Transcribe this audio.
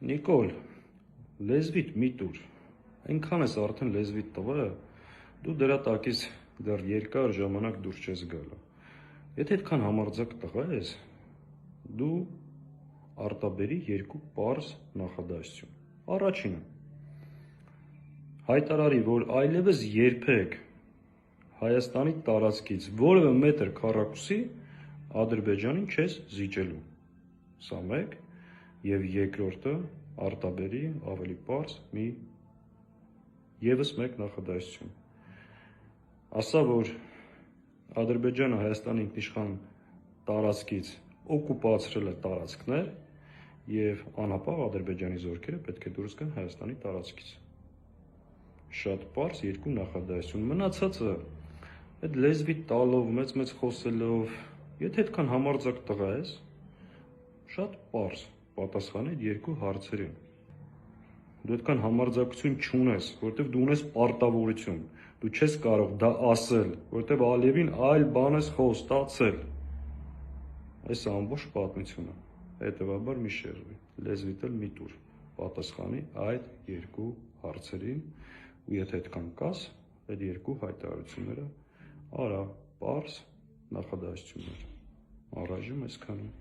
Նիկոլ, լեզվիդ մի տուր, այնքան ես արդեն լեզվիդ տղա, դու դրա տակից դեռ երկար ժամանակ դուրս չես գալու։ Եթե այդքան համարձակ տղա ես, դու արտաբերի երկու պարզ նախադասություն։ Առաջինը, հայտարարի, որ այլևս երբեք Հայաստանի տարածքից որևէ մետր քառակուսի Ադրբեջանին չես զիջելու։ Սա մեկ, եւ երկրորդը արտաբերի ավելի պարզ եւս մեկ նախադասություն։ Ասա, որ Ադրբեջանը Հայաստանի ինքնիշխան տարածքից օկուպացրել է տարածքներ եւ անապահ Ադրբեջանի զորքերը պետք է դուրս գան Հայաստանի տարածքից։ Շատ պարզ երկու նախադասություն։ Մնացածը այդ լեզվի տալով, մեծ խոսելով, եթե այդքան համարձակ տղա ես, շատ պարզ պատասխանի երկու հարցերին։ Դու այդքան համարձակություն չունես, որովհետև դու ունես պարտավորություն։ Դու չես կարող դա ասել, որովհետև Ալիևին այլ բան ես խոստացել։ Այս է ամբողջ պատմությունը։ Հետևաբար մի շեղվի, լեզվիդ էլ մի տուր, պատասխանի այդ երկու հարցերին, ու եթե այդքան կաս, այդ երկու հայտարարությունները արա պարզ նախադասություններ։ Առայժմ այսքանը։